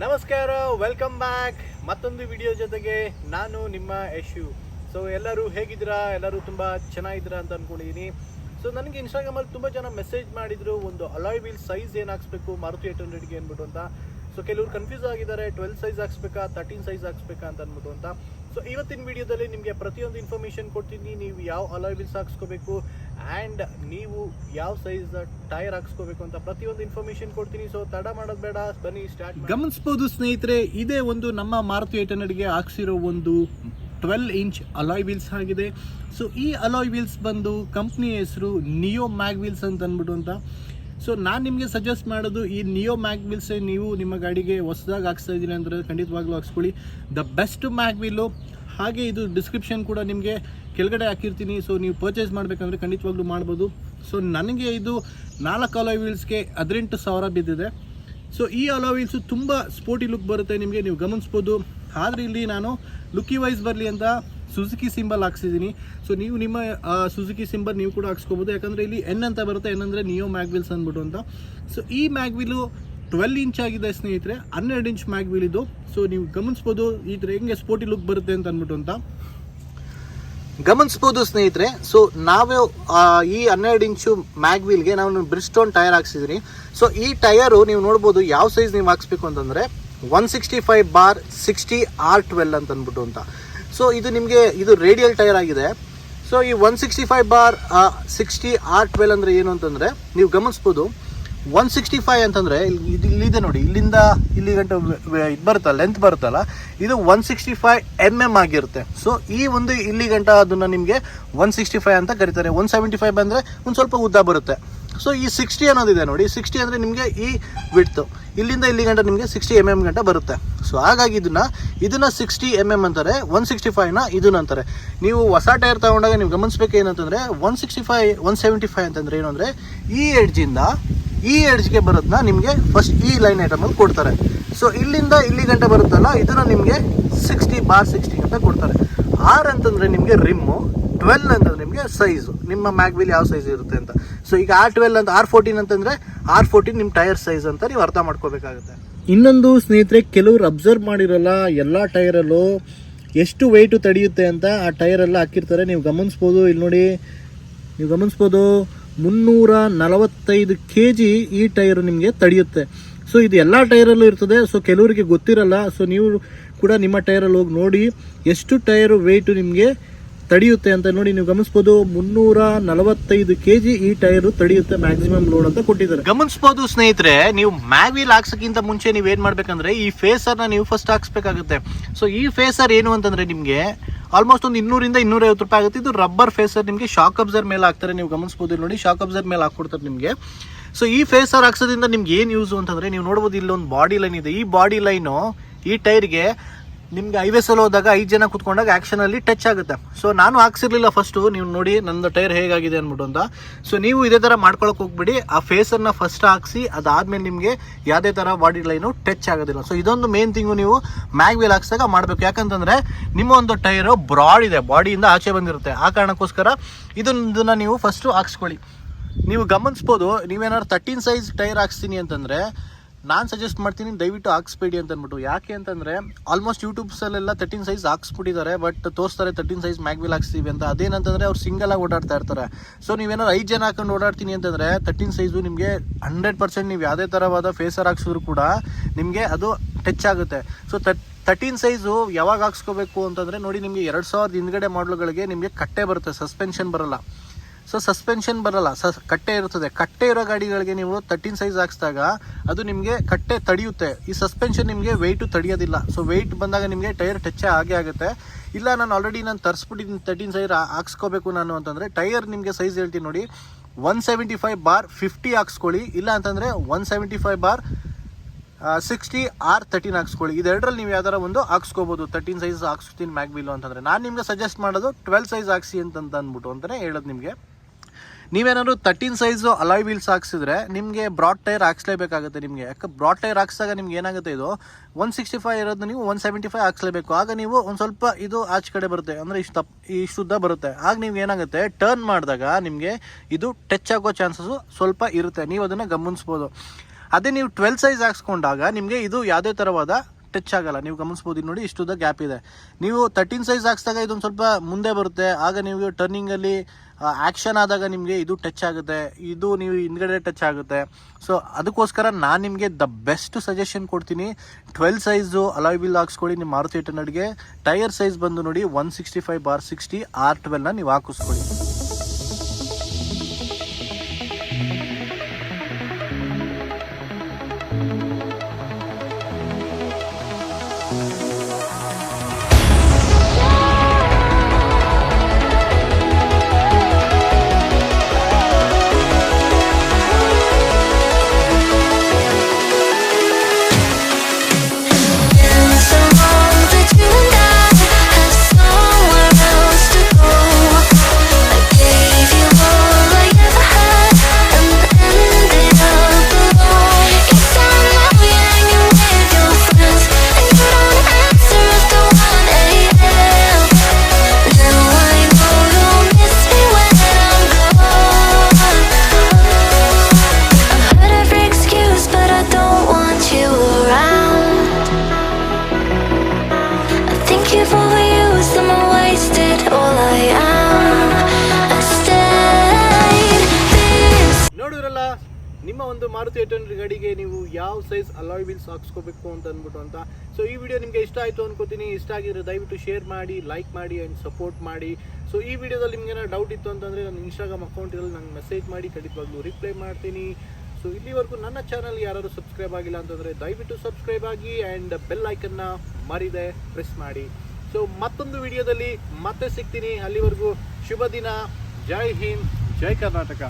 ನಮಸ್ಕಾರ, welcome back ಮತ್ತೊಂದು video ಜೊತೆಗೆ ನಾನು ನಿಮ್ಮ ಯಶು. ಸೊ ಎಲ್ಲರೂ ಹೇಗಿದ್ದೀರಾ? ಎಲ್ಲರೂ ತುಂಬ ಚೆನ್ನಾಗಿದ್ದೀರಾ ಅಂತ ಅಂದ್ಕೊಂಡಿದ್ದೀನಿ. ಸೊ ನನಗೆ ಇನ್ಸ್ಟಾಗ್ರಾಮಲ್ಲಿ ತುಂಬ ಜನ ಮೆಸೇಜ್ ಮಾಡಿದರು, ಒಂದು ಅಲಾಯ್ ವೀಲ್ ಸೈಜ್ ಏನು ಹಾಕ್ಸ್ಬೇಕು ಮಾರುತಿ 800ಗೆ ಅಂದ್ಬಿಟ್ಟು ಅಂತ. ಸೊ ಕೆಲವರು ಕನ್ಫ್ಯೂಸ್ ಆಗಿದ್ದಾರೆ, 12 ಸೈಜ್ ಹಾಕ್ಸ್ಬೇಕಾ 13 ಸೈಜ್ ಹಾಕ್ಸ್ಬೇಕಾ ಅಂತ ಅಂದ್ಬಿಟ್ಟು ಅಂತ. ಸೊ ಇವತ್ತಿನ ವಿಡಿಯೋದಲ್ಲಿ ನಿಮಗೆ ಪ್ರತಿಯೊಂದು ಇನ್ಫಾರ್ಮೇಷನ್ ಕೊಡ್ತೀನಿ. ನೀವು ಯಾವ ಅಲಾಯ್ ವೀಲ್ಸ್ ಹಾಕ್ಸ್ಕೋಬೇಕು ಆ್ಯಂಡ್ ನೀವು ಯಾವ ಸೈಜ್ ಟೈರ್ ಹಾಕ್ಸ್ಕೋಬೇಕು ಅಂತ ಪ್ರತಿಯೊಂದು ಇನ್ಫಾರ್ಮೇಷನ್ ಕೊಡ್ತೀನಿ. ಸೊ ತಡ ಮಾಡೋದು ಬೇಡ, ಬನ್ನಿ ಸ್ಟಾರ್ಟ್. ಗಮನಿಸಬಹುದು ಸ್ನೇಹಿತರೆ, ಇದೇ ಒಂದು ನಮ್ಮ ಮಾರುತಿ 800ಗೆ ಹಾಕ್ಸಿರೋ ಒಂದು 12 ಇಂಚ್ ಅಲಾಯ್ ವೀಲ್ಸ್ ಆಗಿದೆ. ಸೊ ಈ ಅಲಾಯ್ ವೀಲ್ಸ್ ಬಂದು ಕಂಪ್ನಿ ಹೆಸರು ನಿಯೋ ಮ್ಯಾಗ್ ವೀಲ್ಸ್ ಅಂತ ಅಂದ್ಬಿಟ್ಟು ಅಂತ. ಸೊ ನಾನು ನಿಮಗೆ ಸಜೆಸ್ಟ್ ಮಾಡೋದು ಈ ನಿಯೋ ಮ್ಯಾಗ್ ವೀಲ್ಸೇ ನೀವು ನಿಮ್ಮ ಗಾಡಿಗೆ ಹೊಸದಾಗಿ ಹಾಕ್ಸ್ತಾ ಇದ್ದೀನಿ ಅಂದರೆ ಖಂಡಿತವಾಗ್ಲೂ ಹಾಕ್ಸ್ಕೊಳ್ಳಿ. The best mag wheel. ಹಾಗೆ ಇದು ಡಿಸ್ಕ್ರಿಪ್ಷನ್ ಕೂಡ ನಿಮಗೆ ಕೆಳಗಡೆ ಹಾಕಿರ್ತೀನಿ. ಸೊ ನೀವು ಪರ್ಚೇಸ್ ಮಾಡಬೇಕಂದ್ರೆ ಖಂಡಿತವಾಗ್ಲೂ ಮಾಡ್ಬೋದು. ಸೊ ನನಗೆ ಇದು 4 ಅಲಾಯ್ ವೀಲ್ಸ್ಗೆ 18,000 ಬಿದ್ದಿದೆ. ಸೊ ಈ ಅಲಾಯ್ ವೀಲ್ಸು ತುಂಬ ಸ್ಪೋರ್ಟಿ ಲುಕ್ ಬರುತ್ತೆ ನಿಮಗೆ, ನೀವು ಗಮನಿಸ್ಬೋದು. ಆದರೆ ಇಲ್ಲಿ ನಾನು ಲುಕ್ಕಿ ವೈಸ್ ಬರಲಿ ಅಂತ ಸುಜುಕಿ ಸಿಂಬಲ್ ಹಾಕ್ಸಿದ್ದೀನಿ. ಸೊ ನೀವು ನಿಮ್ಮ ಸುಜುಕಿ ಸಿಂಬಲ್ ನೀವು ಕೂಡ ಹಾಕ್ಸ್ಕೋಬೋದು, ಯಾಕಂದರೆ ಇಲ್ಲಿ ಎನ್ ಅಂತ ಬರುತ್ತೆ, ಎನ್ ಅಂದರೆ ನಿಯೋ ಮ್ಯಾಗ್ ವೀಲ್ಸ್ ಅಂದ್ಬಿಟ್ಟು ಅಂತ. ಸೊ ಈ ಮ್ಯಾಗ್ ವೀಲು 12 ಇಂಚ್ ಆಗಿದೆ ಸ್ನೇಹಿತರೆ, 12 ಇಂಚ್ ಮ್ಯಾಗ್ ವೀಲ್ ಇದು. ಸೊ ನೀವು ಗಮನಿಸ್ಬೋದು ಈ ಥರ ಹೆಂಗೆ ಸ್ಪೋರ್ಟಿ ಲುಕ್ ಬರುತ್ತೆ ಅಂತ ಅಂದ್ಬಿಟ್ಟು ಅಂತ ಗಮನಿಸ್ಬೋದು ಸ್ನೇಹಿತರೆ. ಸೊ ನಾವು ಈ 12 ಇಂಚು ಮ್ಯಾಗ್ ವೀಲ್ಗೆ ನಾವು ಬ್ರಿಸ್ಟೋನ್ ಟೈರ್ ಹಾಕ್ಸಿದ್ದೀನಿ. ಸೊ ಈ ಟೈರು ನೀವು ನೋಡ್ಬೋದು ಯಾವ ಸೈಜ್ ನೀವು ಹಾಕ್ಸ್ಬೇಕು ಅಂತಂದರೆ 165/60 R12 ಅಂತ ಅಂದ್ಬಿಟ್ಟು ಅಂತ. ಸೊ ಇದು ನಿಮಗೆ ಇದು ರೇಡಿಯಲ್ ಟೈರ್ ಆಗಿದೆ. ಸೊ ಈ 165/60 R12 ಅಂದರೆ ಏನು ಅಂತಂದರೆ ನೀವು ಗಮನಿಸ್ಬೋದು. 165 ಅಂತಂದರೆ ಇಲ್ಲಿದೆ ನೋಡಿ, ಇಲ್ಲಿಂದ ಇಲ್ಲಿ ಗಂಟ ಇದು ಬರುತ್ತಲ್ಲ, ಲೆಂತ್ ಬರುತ್ತಲ್ಲ, ಇದು 165 mm ಆಗಿರುತ್ತೆ. ಸೊ ಈ ಒಂದು ಇಲ್ಲಿ ಗಂಟ ಅದನ್ನು ನಿಮಗೆ 165 ಅಂತ ಕರೀತಾರೆ. 175 ಬಂದರೆ ಒಂದು ಸ್ವಲ್ಪ ಉದ್ದ ಬರುತ್ತೆ. ಸೊ ಈ 60 ಅನ್ನೋದಿದೆ ನೋಡಿ, 60 ಅಂದರೆ ನಿಮಗೆ ಈ ವಿಡ್ತು ಇಲ್ಲಿಂದ ಇಲ್ಲಿ ಗಂಟ ನಿಮಗೆ 60 mm ಗಂಟ ಬರುತ್ತೆ. ಸೊ ಹಾಗಾಗಿ ಇದನ್ನ 60 mm ಅಂತಾರೆ, 165ನ ಇದನ್ನ ಅಂತಾರೆ. ನೀವು ಹೊಸ ಟೈರ್ ತಗೊಂಡಾಗ ನೀವು ಗಮನಿಸ್ಬೇಕು ಏನಂತಂದರೆ 165 175 ಅಂತಂದರೆ ಏನು ಅಂದರೆ ಈ ಎಡ್ಜಿಂದ ಈ ಎಡ್ಜ್ಗೆ ಬರೋದನ್ನ ನಿಮಗೆ ಫಸ್ಟ್ ಈ ಲೈನ್ ಐಟಮಲ್ಲಿ ಕೊಡ್ತಾರೆ. ಸೊ ಇಲ್ಲಿಂದ ಇಲ್ಲಿ ಗಂಟ ಬರುತ್ತಲ್ಲ, ಇದನ್ನು ನಿಮಗೆ 60/60 ಅಂತ ಕೊಡ್ತಾರೆ. R ಅಂತಂದರೆ ನಿಮಗೆ ರಿಮ್ಮು, 12 ಅಂತಂದರೆ ನಿಮಗೆ ಸೈಜು, ನಿಮ್ಮ ಮ್ಯಾಗ್ ವೀಲ್ ಯಾವ ಸೈಜ್ ಇರುತ್ತೆ ಅಂತ. ಸೊ ಈಗ R12 ಅಂತ R14 ಅಂತಂದರೆ R14 ನಿಮ್ಮ ಟೈರ್ ಸೈಜ್ ಅಂತ ನೀವು ಅರ್ಥ ಮಾಡ್ಕೋಬೇಕಾಗುತ್ತೆ. ಇನ್ನೊಂದು ಸ್ನೇಹಿತರೆ, ಕೆಲವರು ಅಬ್ಸರ್ವ್ ಮಾಡಿರಲ್ಲ, ಎಲ್ಲ ಟೈರಲ್ಲೂ ಎಷ್ಟು ವೆಯ್ಟು ತಡೆಯುತ್ತೆ ಅಂತ ಆ ಟೈರೆಲ್ಲ ಹಾಕಿರ್ತಾರೆ. ನೀವು ಗಮನಿಸ್ಬೋದು, ಇಲ್ಲಿ ನೋಡಿ, ನೀವು ಗಮನಿಸ್ಬೋದು 345 kg ಈ ಟೈರು ನಿಮಗೆ ತಡೆಯುತ್ತೆ. ಸೊ ಇದು ಎಲ್ಲ ಟೈರಲ್ಲೂ ಇರ್ತದೆ. ಸೊ ಕೆಲವರಿಗೆ ಗೊತ್ತಿರಲ್ಲ. ಸೊ ನೀವು ಕೂಡ ನಿಮ್ಮ ಟೈರಲ್ಲಿ ಹೋಗಿ ನೋಡಿ ಎಷ್ಟು ಟೈರು ವೆಯ್ಟು ನಿಮಗೆ ತಡೆಯುತ್ತೆ ಅಂತ ನೋಡಿ. ನೀವು ಗಮನಿಸ್ಬೋದು 345 kg ಈ ಟೈರು ತಡೆಯುತ್ತೆ, ಮ್ಯಾಕ್ಸಿಮಮ್ ಲೋಡ್ ಅಂತ ಕೊಟ್ಟಿದ್ದಾರೆ. ಗಮನಿಸ್ಬೋದು ಸ್ನೇಹಿತರೆ, ನೀವು ಮ್ಯಾಗ್ ವೀಲ್ ಹಾಕ್ಸಕ್ಕಿಂತ ಮುಂಚೆ ನೀವು ಏನು ಮಾಡ್ಬೇಕಂದ್ರೆ ಈ ಫೇಸರ್ನ ನೀವು ಫಸ್ಟ್ ಹಾಕ್ಸ್ಬೇಕಾಗುತ್ತೆ. ಸೊ ಈ ಫೇಸರ್ ಏನು ಅಂತಂದ್ರೆ ನಿಮಗೆ ಆಲ್ಮೋಸ್ಟ್ ಒಂದು 200 ಇಂದ 250 ರೂಪಾಯಿ ಆಗುತ್ತೆ. ಇದು ರಬ್ಬರ್ ಫೇಸರ್, ನಿಮಗೆ ಶಾಕ್ ಅಬ್ಸರ್ ಮೇಲೆ ಹಾಕ್ತಾರೆ. ನೀವು ಗಮನಿಸ್ಬೋದು ನೋಡಿ, ಶಾಕ್ ಅಬ್ಸರ್ ಮೇಲೆ ಹಾಕ್ಕೊಡ್ತಾರೆ ನಿಮಗೆ. ಸೊ ಈ ಫೇಸರ್ ಹಾಕ್ಸೋದ್ರಿಂದ ನಿಮ್ಗೆ ಏನು ಯೂಸ್ ಅಂತಂದರೆ ನೀವು ನೋಡ್ಬೋದು ಇಲ್ಲೊಂದು ಬಾಡಿ ಲೈನ್ ಇದೆ. ಈ ಬಾಡಿ ಲೈನು ಈ ಟೈರ್ಗೆ ನಿಮ್ಗೆ ಹೈವೇಸಲ್ಲಿ ಹೋದಾಗ 5 ಜನ ಕೂತ್ಕೊಂಡಾಗ ಆ್ಯಕ್ಷನಲ್ಲಿ ಟಚ್ ಆಗುತ್ತೆ. ಸೊ ನಾನು ಹಾಕ್ಸಿರ್ಲಿಲ್ಲ ಫಸ್ಟು, ನೀವು ನೋಡಿ ನನ್ನ ಟೈರ್ ಹೇಗಾಗಿದೆ ಅಂದ್ಬಿಟ್ಟು ಅಂತ. ಸೊ ನೀವು ಇದೇ ಥರ ಮಾಡ್ಕೊಳಕ್ಕೆ ಹೋಗ್ಬಿಡಿ, ಆ ಫೇಸರ್ನ ಫಸ್ಟ್ ಹಾಕ್ಸಿ, ಅದಾದಮೇಲೆ ನಿಮಗೆ ಯಾವುದೇ ಥರ ಬಾಡಿ ಲೈನು ಟಚ್ ಆಗೋದಿಲ್ಲ. ಸೊ ಇದೊಂದು ಮೇನ್ ಥಿಂಗು ನೀವು ಮ್ಯಾಗ್ ವೀಲ್ ಹಾಕ್ಸಾಗ ಮಾಡಬೇಕು. ಯಾಕಂತಂದರೆ ನಿಮ್ಮ ಒಂದು ಟೈರು ಬ್ರಾಡ್ ಇದೆ, ಬಾಡಿಯಿಂದ ಆಚೆ ಬಂದಿರುತ್ತೆ. ಆ ಕಾರಣಕ್ಕೋಸ್ಕರ ಇದನ್ನು ನೀವು ಫಸ್ಟು ಹಾಕ್ಸ್ಕೊಳ್ಳಿ. ನೀವು ಗಮನಿಸ್ಬೋದು, ನೀವೇನಾದ್ರು 13 ಸೈಜ್ ಟೈರ್ ಹಾಕ್ಸ್ತೀನಿ ಅಂತಂದರೆ ನಾನು ಸಜೆಸ್ಟ್ ಮಾಡ್ತೀನಿ ದಯವಿಟ್ಟು ಹಾಕ್ಸ್ಬೇಡಿ ಅಂತ ಅಂದ್ಬಿಟ್ಟು. ಯಾಕೆ ಅಂತಂದರೆ ಆಲ್ಮೋಸ್ಟ್ ಯೂಟ್ಯೂಬ್ಸಲ್ಲೆಲ್ಲ 13 ಸೈಜ್ ಹಾಕ್ಸ್ಬಿಟ್ಟಿದ್ದಾರೆ, ಬಟ್ ತೋರಿಸ್ತಾರೆ 13 ಸೈಜ್ ಮ್ಯಾಗ್ ವೀಲ್ ಹಾಕ್ಸ್ತೀವಿ ಅಂತ. ಅದೇನಂತಂದರೆ ಅವ್ರು ಸಿಂಗಲಾಗಿ ಓಡಾಡ್ತಾ ಇರ್ತಾರೆ. ಸೊ ನೀವೇನಾದ್ರು 5 ಜನ ಹಾಕೊಂಡು ಓಡಾಡ್ತೀನಿ ಅಂತಂದರೆ 13 ಸೈಜು ನಿಮಗೆ 100% ನೀವು ಯಾವುದೇ ಥರವಾದ ಫೇಸರ್ ಹಾಕ್ಸಿದ್ರು ಕೂಡ ನಿಮಗೆ ಅದು ಟಚ್ ಆಗುತ್ತೆ. ಸೊ 13 ಸೈಜು ಯಾವಾಗ ಹಾಕ್ಸ್ಕೋಬೇಕು ಅಂತಂದರೆ ನೋಡಿ, ನಿಮಗೆ 2000 ಹಿಂದ್ಗಡೆ ಮಾಡಲ್ಗಳಿಗೆ ನಿಮಗೆ ಕಟ್ಟೆ ಬರುತ್ತೆ, ಸಸ್ಪೆನ್ಷನ್ ಬರೋಲ್ಲ. ಸೊ ಸಸ್ಪೆನ್ಷನ್ ಬರೋಲ್ಲ, ಕಟ್ಟೆ ಇರ್ತದೆ. ಕಟ್ಟೆ ಇರೋ ಗಾಡಿಗಳಿಗೆ ನೀವು 13 ಸೈಜ್ ಹಾಕ್ಸಿದಾಗ ಅದು ನಿಮಗೆ ಕಟ್ಟೆ ತಡೆಯುತ್ತೆ. ಈ ಸಸ್ಪೆನ್ಷನ್ ನಿಮಗೆ ವೆಯ್ಟು ತಡೆಯೋದಿಲ್ಲ. ಸೊ ವೆಯ್ಟ್ ಬಂದಾಗ ನಿಮಗೆ ಟೈರ್ ಟಚ್ಚೇ ಆಗೇ ಆಗುತ್ತೆ. ಇಲ್ಲ ನಾನು ತರಿಸ್ಬಿಟ್ಟಿದ್ದೀನಿ 13 ಸೈಜ್ ಹಾಕ್ಸ್ಕೋಬೇಕು ನಾನು ಅಂತಂದರೆ ಟೈರ್ ನಿಮಗೆ ಸೈಜ್ ಹೇಳ್ತೀನಿ ನೋಡಿ, 175/50 ಹಾಕ್ಸ್ಕೊಳ್ಳಿ. ಇಲ್ಲ ಅಂತಂದರೆ 175/60 R13 ಹಾಕ್ಸ್ಕೊಳ್ಳಿ. ಇದೆರಡರಲ್ಲಿ ನೀವು ಯಾವ್ದಾರ ಒಂದು ಹಾಕ್ಸ್ಕೋಬೋದು. 13 ಸೈಜ್ ಹಾಕ್ಸ್ತೀನಿ ಮ್ಯಾಗ್ ವೀಲು ಅಂತಂದರೆ ನಾನು ನಿಮಗೆ ಸಜೆಸ್ಟ್ ಮಾಡೋದು 12 ಸೈಜ್ ಹಾಕ್ಸಿ ಅಂತ ಅಂದ್ಬಿಟ್ಟು ಅಂತಲೇ ಹೇಳೋದು ನಿಮಗೆ. ನೀವೇನಾದ್ರು 13 ಸೈಜು ಅಲಾಯ್ ವೀಲ್ಸ್ ಹಾಕ್ಸಿದ್ರೆ ನಿಮಗೆ ಬ್ರಾಡ್ ಟೈರ್ ಹಾಕ್ಸ್ಲೇಬೇಕಾಗುತ್ತೆ ನಿಮಗೆ. ಯಾಕೆ ಬ್ರಾಡ್ ಟೈರ್ ಹಾಕ್ಸಿದಾಗ ನಿಮ್ಗೆ ಏನಾಗುತ್ತೆ, ಇದು 165 ಇರೋದು ನೀವು 175 ಹಾಕ್ಸ್ಲೇಬೇಕು. ಆಗ ನೀವು ಒಂದು ಸ್ವಲ್ಪ ಇದು ಆಚೆ ಕಡೆ ಬರುತ್ತೆ, ಅಂದರೆ ಇಷ್ಟು ಉದ್ದ ಬರುತ್ತೆ. ಆಗ ನೀವು ಏನಾಗುತ್ತೆ, ಟರ್ನ್ ಮಾಡಿದಾಗ ನಿಮಗೆ ಇದು ಟಚ್ ಆಗೋ ಚಾನ್ಸಸ್ಸು ಸ್ವಲ್ಪ ಇರುತ್ತೆ. ನೀವು ಅದನ್ನು ಗಮನಿಸ್ಬೋದು. ಅದೇ ನೀವು 12 ಸೈಜ್ ಹಾಕ್ಸ್ಕೊಂಡಾಗ ನಿಮಗೆ ಇದು ಯಾವುದೇ ಥರವಾದ ಟಚ್ ಆಗಲ್ಲ. ನೀವು ಗಮನಿಸ್ಬೋದು ನೋಡಿ, ಇಷ್ಟುದ ಗ್ಯಾಪ್ ಇದೆ. ನೀವು 13 ಸೈಜ್ ಹಾಕ್ಸಿದಾಗ ಇದೊಂದು ಸ್ವಲ್ಪ ಮುಂದೆ ಬರುತ್ತೆ. ಆಗ ನೀವು ಟರ್ನಿಂಗಲ್ಲಿ ಆ್ಯಕ್ಷನ್ ಆದಾಗ ನಿಮಗೆ ಇದು ಟಚ್ ಆಗುತ್ತೆ, ಇದು ನೀವು ಹಿಂದ್ಗಡೆ ಟಚ್ ಆಗುತ್ತೆ. ಸೊ ಅದಕ್ಕೋಸ್ಕರ ನಾನು ನಿಮಗೆ ದ ಬೆಸ್ಟ್ ಸಜೆಷನ್ ಕೊಡ್ತೀನಿ, 12 ಸೈಜು ಅಲಾಯ್ ವೀಲ್ ಹಾಕ್ಸ್ಕೊಳ್ಳಿ ನಿಮ್ಮ ಮಾರುತಿ 800ಗೆ. ಟೈರ್ ಸೈಜ್ ಬಂದು ನೋಡಿ 165/60 R12ನ ನೀವು ಹಾಕಿಸ್ಕೊಳ್ಳಿ. ನಿಮ್ಮ ಒಂದು ಮಾರುತಿ 800 ಗಾಡಿಗೆ ನೀವು ಯಾವ ಸೈಜ್ ಅಲಾಯ್ ವೀಲ್ಸ್ ಹಾಕ್ಸ್ಕೋಬೇಕು ಅಂತ ಅಂದ್ಬಿಟ್ಟು ಅಂತ. ಸೊ ಈ ವಿಡಿಯೋ ನಿಮಗೆ ಇಷ್ಟ ಆಯಿತು ಅನ್ಕೋತೀನಿ. ಇಷ್ಟ ಆಗಿದ್ರೆ ದಯವಿಟ್ಟು ಶೇರ್ ಮಾಡಿ, ಲೈಕ್ ಮಾಡಿ ಆ್ಯಂಡ್ ಸಪೋರ್ಟ್ ಮಾಡಿ. ಸೊ ಈ ವಿಡಿಯೋದಲ್ಲಿ ನಿಮ್ಗೆ ಏನಾದ್ರು ಡೌಟ್ ಇತ್ತು ಅಂತಂದರೆ ನನ್ನ ಇನ್ಸ್ಟಾಗ್ರಾಮ್ ಅಕೌಂಟಲ್ಲಿ ನಂಗೆ ಮೆಸೇಜ್ ಮಾಡಿ, ಖಂಡಿತವಾಗ್ಲೂ ರಿಪ್ಲೈ ಮಾಡ್ತೀನಿ. ಸೊ ಇಲ್ಲಿವರೆಗೂ ನನ್ನ ಚಾನಲ್ ಯಾರು ಸಬ್ಸ್ಕ್ರೈಬ್ ಆಗಿಲ್ಲ ಅಂತಂದರೆ ದಯವಿಟ್ಟು ಸಬ್ಸ್ಕ್ರೈಬ್ ಆಗಿ ಆ್ಯಂಡ್ ಬೆಲ್ ಐಕನ್ನ ಮರಿದೆ ಪ್ರೆಸ್ ಮಾಡಿ. ಸೊ ಮತ್ತೊಂದು ವಿಡಿಯೋದಲ್ಲಿ ಮತ್ತೆ ಸಿಗ್ತೀನಿ. ಅಲ್ಲಿವರೆಗೂ ಶುಭ ದಿನ. ಜೈ ಹಿಂದ್, ಜೈ ಕರ್ನಾಟಕ.